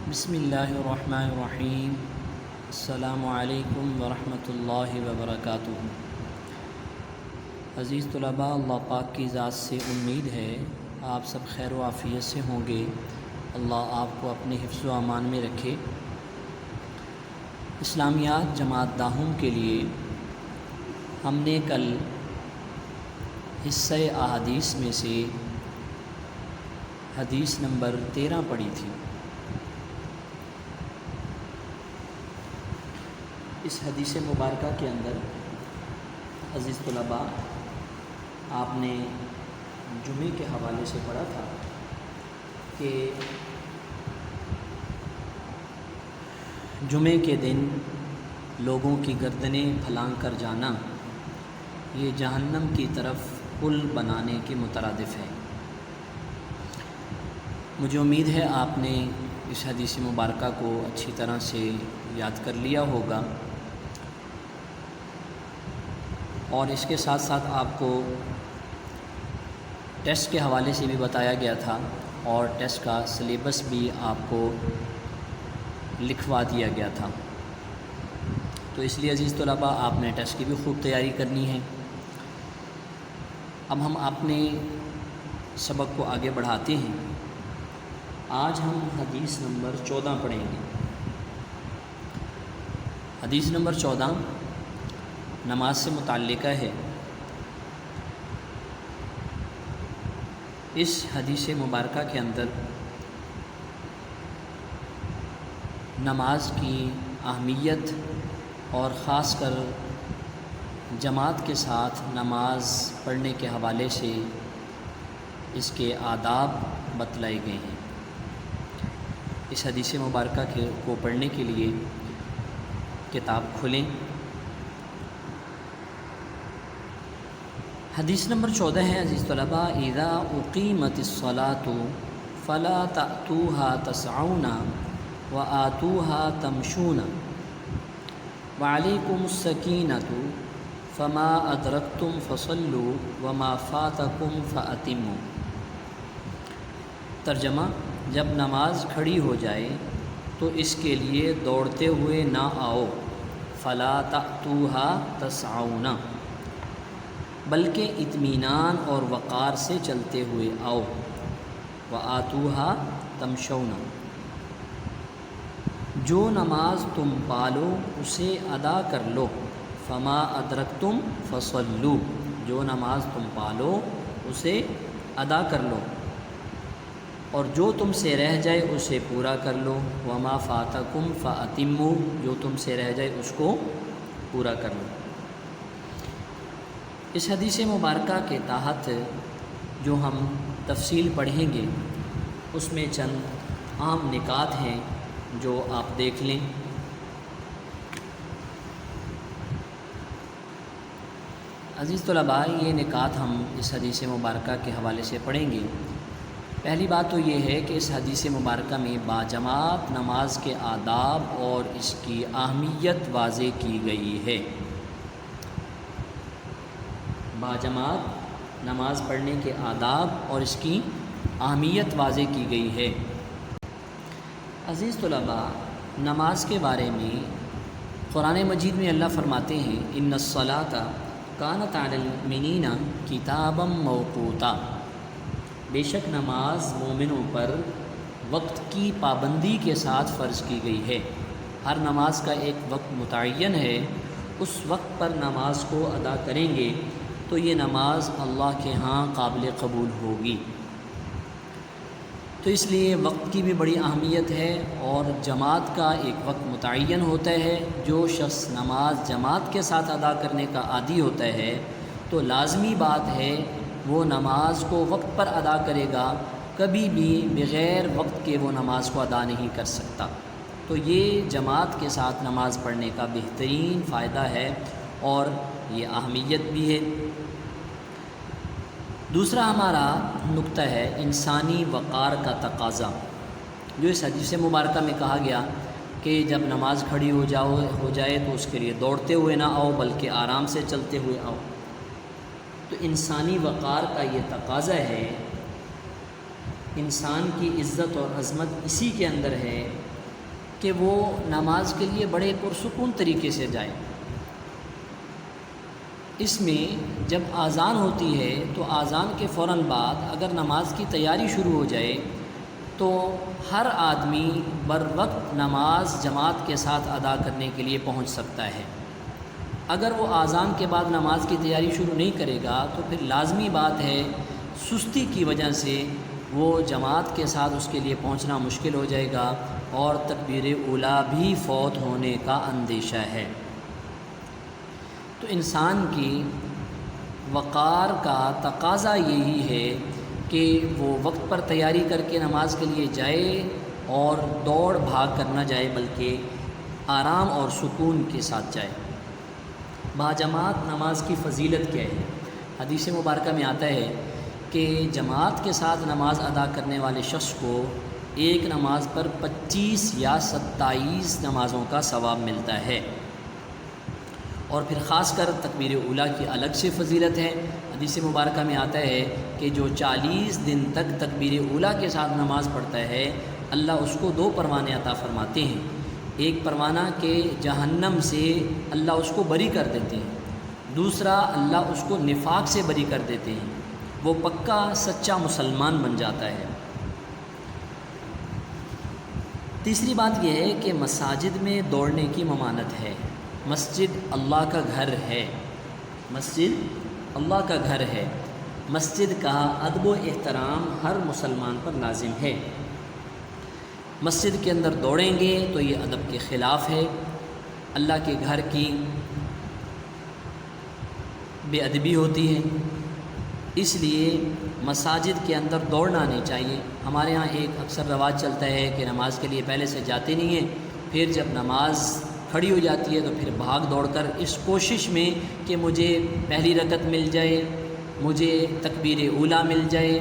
بسم اللہ الرحمن الرحیم۔ السلام علیکم ورحمۃ اللہ وبرکاتہ۔ عزیز طلباء، اللہ پاک کی ذات سے امید ہے آپ سب خیر و عافیت سے ہوں گے۔ اللہ آپ کو اپنے حفظ و امان میں رکھے۔ اسلامیات جماعت داہم کے لیے ہم نے کل حصہ احادیث میں سے حدیث نمبر 13 پڑھی تھی۔ اس حدیث مبارکہ کے اندر عزیز طلباء آپ نے جمعے کے حوالے سے پڑھا تھا کہ جمعے کے دن لوگوں کی گردنیں پھلانگ کر جانا یہ جہنم کی طرف پل بنانے کے مترادف ہے۔ مجھے امید ہے آپ نے اس حدیث مبارکہ کو اچھی طرح سے یاد کر لیا ہوگا، اور اس کے ساتھ ساتھ آپ کو ٹیسٹ کے حوالے سے بھی بتایا گیا تھا، اور ٹیسٹ کا سلیبس بھی آپ کو لکھوا دیا گیا تھا۔ تو اس لیے عزیز طلباء آپ نے ٹیسٹ کی بھی خوب تیاری کرنی ہے۔ اب ہم اپنے سبق کو آگے بڑھاتے ہیں۔ آج ہم حدیث نمبر 14 پڑھیں گے۔ حدیث نمبر 14 نماز سے متعلقہ ہے۔ اس حدیث مبارکہ کے اندر نماز کی اہمیت اور خاص کر جماعت کے ساتھ نماز پڑھنے کے حوالے سے اس کے آداب بتلائے گئے ہیں۔ اس حدیث مبارکہ کو پڑھنے کے لیے کتاب کھولیں۔ حدیث نمبر 14 ہے عزیز طلباء، اذا اقیمت الصلاۃ فلا تأتوها تسعون وآتوها تمشون وعلیکم السکینۃ فما ادرکتم فصلوا وما فاتکم فأتموا۔ ترجمہ: جب نماز کھڑی ہو جائے تو اس کے لیے دوڑتے ہوئے نہ آؤ، فلا تأتوها تسعون، بلکہ اطمینان اور وقار سے چلتے ہوئے آؤ، وآتوها تمشون، جو نماز تم پالو اسے ادا کر لو، فما ادرکتم فصلوا، جو نماز تم پالو اسے ادا کر لو، اور جو تم سے رہ جائے اسے پورا کر لو، وما فاتکم فاتموا، جو تم سے رہ جائے اس کو پورا کر لو۔ اس حدیث مبارکہ کے تحت جو ہم تفصیل پڑھیں گے اس میں چند عام نکات ہیں جو آپ دیکھ لیں۔ عزیز طلباء، یہ نکات ہم اس حدیث مبارکہ کے حوالے سے پڑھیں گے۔ پہلی بات تو یہ ہے کہ اس حدیث مبارکہ میں باجماعت نماز کے آداب اور اس کی اہمیت واضح کی گئی ہے۔ باجماعت نماز پڑھنے کے آداب اور اس کی اہمیت واضح کی گئی ہے۔ عزیز طلباء، نماز کے بارے میں قرآن مجید میں اللہ فرماتے ہیں، ان الصلاۃ کانت علی المؤمنین کتابا موقوتا، بے شک نماز مومنوں پر وقت کی پابندی کے ساتھ فرض کی گئی ہے۔ ہر نماز کا ایک وقت متعین ہے، اس وقت پر نماز کو ادا کریں گے تو یہ نماز اللہ کے ہاں قابل قبول ہوگی۔ تو اس لیے وقت کی بھی بڑی اہمیت ہے، اور جماعت کا ایک وقت متعین ہوتا ہے۔ جو شخص نماز جماعت کے ساتھ ادا کرنے کا عادی ہوتا ہے تو لازمی بات ہے وہ نماز کو وقت پر ادا کرے گا، کبھی بھی بغیر وقت کے وہ نماز کو ادا نہیں کر سکتا۔ تو یہ جماعت کے ساتھ نماز پڑھنے کا بہترین فائدہ ہے اور یہ اہمیت بھی ہے۔ دوسرا ہمارا نقطہ ہے انسانی وقار کا تقاضا، جو اس حدیث مبارکہ میں کہا گیا کہ جب نماز کھڑی ہو جائے تو اس کے لیے دوڑتے ہوئے نہ آؤ بلکہ آرام سے چلتے ہوئے آؤ۔ تو انسانی وقار کا یہ تقاضا ہے، انسان کی عزت اور عظمت اسی کے اندر ہے کہ وہ نماز کے لیے بڑے پرسکون طریقے سے جائے۔ اس میں جب اذان ہوتی ہے تو اذان کے فوراً بعد اگر نماز کی تیاری شروع ہو جائے تو ہر آدمی بر وقت نماز جماعت کے ساتھ ادا کرنے کے لیے پہنچ سکتا ہے۔ اگر وہ اذان کے بعد نماز کی تیاری شروع نہیں کرے گا تو پھر لازمی بات ہے سستی کی وجہ سے وہ جماعت کے ساتھ اس کے لیے پہنچنا مشکل ہو جائے گا اور تکبیر اولیٰ بھی فوت ہونے کا اندیشہ ہے۔ تو انسان کی وقار کا تقاضا یہی ہے کہ وہ وقت پر تیاری کر کے نماز کے لیے جائے اور دوڑ بھاگ کر نہ جائے بلکہ آرام اور سکون کے ساتھ جائے۔ باجماعت نماز کی فضیلت کیا ہے؟ حدیث مبارکہ میں آتا ہے کہ جماعت کے ساتھ نماز ادا کرنے والے شخص کو ایک نماز پر 25 یا 27 نمازوں کا ثواب ملتا ہے۔ اور پھر خاص کر تکبیر اولیٰ کی الگ سے فضیلت ہے۔ حدیث مبارکہ میں آتا ہے کہ جو 40 دن تک تکبیر اولیٰ کے ساتھ نماز پڑھتا ہے اللہ اس کو 2 پروانے عطا فرماتے ہیں۔ ایک پروانہ کہ جہنم سے اللہ اس کو بری کر دیتے ہیں، دوسرا اللہ اس کو نفاق سے بری کر دیتے ہیں، وہ پکا سچا مسلمان بن جاتا ہے۔ تیسری بات یہ ہے کہ مساجد میں دوڑنے کی ممانعت ہے۔ مسجد اللہ کا گھر ہے، مسجد اللہ کا گھر ہے، مسجد کا ادب و احترام ہر مسلمان پر لازم ہے۔ مسجد کے اندر دوڑیں گے تو یہ ادب کے خلاف ہے، اللہ کے گھر کی بے ادبی ہوتی ہے، اس لیے مساجد کے اندر دوڑنا نہیں چاہیے۔ ہمارے ہاں ایک اکثر رواج چلتا ہے کہ نماز کے لیے پہلے سے جاتے نہیں ہیں، پھر جب نماز کھڑی ہو جاتی ہے تو پھر بھاگ دوڑ کر اس کوشش میں کہ مجھے پہلی رکعت مل جائے، مجھے تکبیر اولیٰ مل جائے،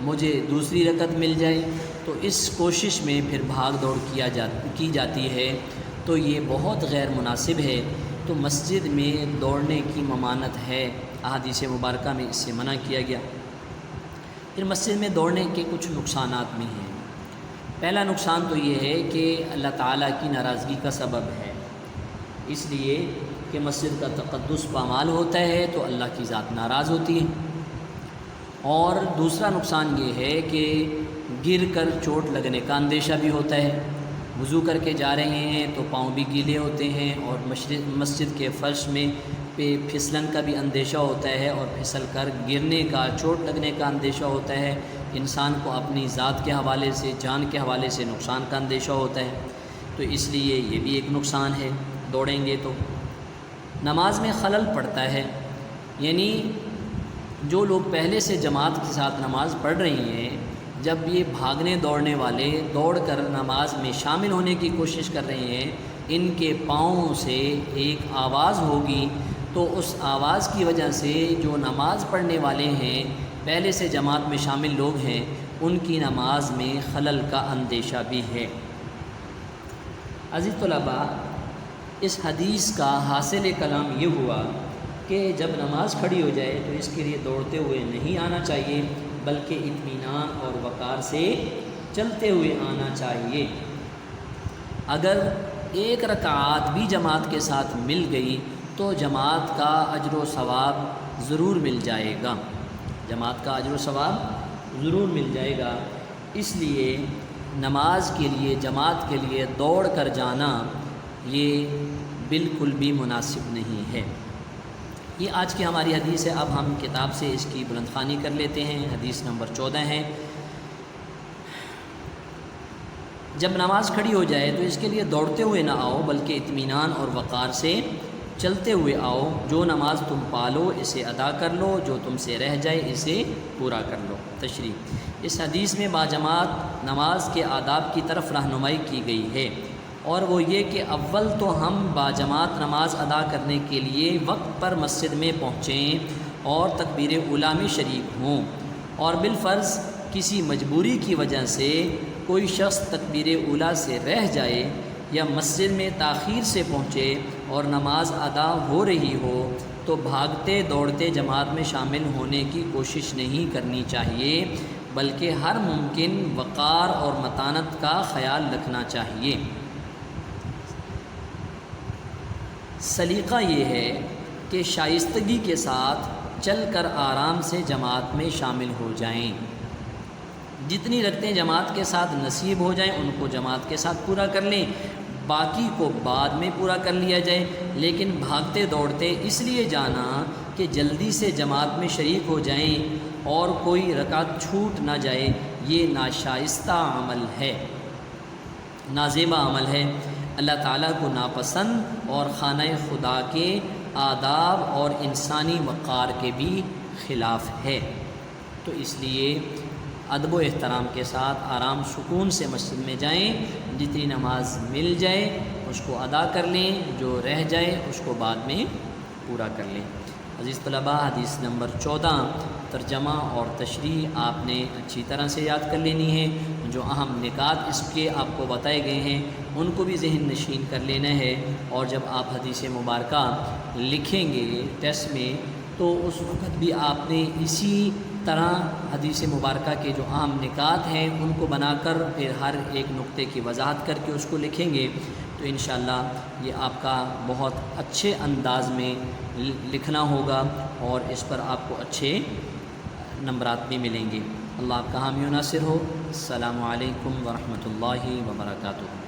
مجھے دوسری رکعت مل جائے، تو اس کوشش میں پھر بھاگ دوڑ کی جاتی ہے، تو یہ بہت غیر مناسب ہے۔ تو مسجد میں دوڑنے کی ممانعت ہے، احادیث مبارکہ میں اس سے منع کیا گیا۔ پھر مسجد میں دوڑنے کے کچھ نقصانات بھی ہیں۔ پہلا نقصان تو یہ ہے کہ اللہ تعالیٰ کی ناراضگی کا سبب ہے، اس لیے کہ مسجد کا تقدس پامال ہوتا ہے تو اللہ کی ذات ناراض ہوتی ہے۔ اور دوسرا نقصان یہ ہے کہ گر کر چوٹ لگنے کا اندیشہ بھی ہوتا ہے۔ وضو کر کے جا رہے ہیں تو پاؤں بھی گیلے ہوتے ہیں اور مسجد کے فرش میں پھسلن کا بھی اندیشہ ہوتا ہے اور پھسل کر گرنے کا، چوٹ لگنے کا اندیشہ ہوتا ہے۔ انسان کو اپنی ذات کے حوالے سے، جان کے حوالے سے نقصان کا اندیشہ ہوتا ہے، تو اس لیے یہ بھی ایک نقصان ہے دوڑیں گے تو۔ نماز میں خلل پڑتا ہے، یعنی جو لوگ پہلے سے جماعت کے ساتھ نماز پڑھ رہی ہیں، جب یہ بھاگنے دوڑنے والے دوڑ کر نماز میں شامل ہونے کی کوشش کر رہے ہیں، ان کے پاؤں سے ایک آواز ہوگی، تو اس آواز کی وجہ سے جو نماز پڑھنے والے ہیں، پہلے سے جماعت میں شامل لوگ ہیں، ان کی نماز میں خلل کا اندیشہ بھی ہے۔ عزیز طلباء، اس حدیث کا حاصل کلام یہ ہوا کہ جب نماز کھڑی ہو جائے تو اس کے لیے دوڑتے ہوئے نہیں آنا چاہیے، بلکہ اطمینان اور وقار سے چلتے ہوئے آنا چاہیے۔ اگر ایک رکعت بھی جماعت کے ساتھ مل گئی تو جماعت کا اجر و ثواب ضرور مل جائے گا، جماعت کا اجر و ثواب ضرور مل جائے گا۔ اس لیے نماز کے لیے، جماعت کے لیے دوڑ کر جانا یہ بالکل بھی مناسب نہیں ہے۔ یہ آج کی ہماری حدیث ہے۔ اب ہم کتاب سے اس کی بلند خوانی کر لیتے ہیں۔ حدیث نمبر 14 ہے، جب نماز کھڑی ہو جائے تو اس کے لیے دوڑتے ہوئے نہ آؤ، بلکہ اطمینان اور وقار سے چلتے ہوئے آؤ۔ جو نماز تم پالو اسے ادا کر لو، جو تم سے رہ جائے اسے پورا کر لو۔ تشریح: اس حدیث میں باجماعت نماز کے آداب کی طرف رہنمائی کی گئی ہے، اور وہ یہ کہ اول تو ہم باجماعت نماز ادا کرنے کے لیے وقت پر مسجد میں پہنچیں اور تکبیر اولیٰ میں شریک ہوں، اور بالفرض کسی مجبوری کی وجہ سے کوئی شخص تکبیر اولیٰ سے رہ جائے یا مسجد میں تاخیر سے پہنچے اور نماز ادا ہو رہی ہو تو بھاگتے دوڑتے جماعت میں شامل ہونے کی کوشش نہیں کرنی چاہیے، بلکہ ہر ممکن وقار اور متانت کا خیال رکھنا چاہیے۔ سلیقہ یہ ہے کہ شائستگی کے ساتھ چل کر آرام سے جماعت میں شامل ہو جائیں، جتنی رکعتیں جماعت کے ساتھ نصیب ہو جائیں ان کو جماعت کے ساتھ پورا کر لیں، باقی کو بعد میں پورا کر لیا جائے، لیکن بھاگتے دوڑتے اس لیے جانا کہ جلدی سے جماعت میں شریک ہو جائیں اور کوئی رکعت چھوٹ نہ جائے، یہ ناشائستہ عمل ہے، نازیبہ عمل ہے، اللہ تعالیٰ کو ناپسند اور خانہ خدا کے آداب اور انسانی وقار کے بھی خلاف ہے۔ تو اس لیے ادب و احترام کے ساتھ آرام سکون سے مسجد میں جائیں، جتنی نماز مل جائے اس کو ادا کر لیں، جو رہ جائے اس کو بعد میں پورا کر لیں۔ عزیز طلباء، حدیث نمبر 14 ترجمہ اور تشریح آپ نے اچھی طرح سے یاد کر لینی ہے، جو اہم نکات اس کے آپ کو بتائے گئے ہیں ان کو بھی ذہن نشین کر لینا ہے، اور جب آپ حدیث مبارکہ لکھیں گے ٹیسٹ میں تو اس وقت بھی آپ نے اسی طرح حدیث مبارکہ کے جو اہم نکات ہیں ان کو بنا کر پھر ہر ایک نقطے کی وضاحت کر کے اس کو لکھیں گے، تو انشاءاللہ یہ آپ کا بہت اچھے انداز میں لکھنا ہوگا اور اس پر آپ کو اچھے نمبرات بھی ملیں گے۔ اللہ آپ کا حامی و ناصر ہو۔ السلام علیکم ورحمۃ اللہ وبرکاتہ۔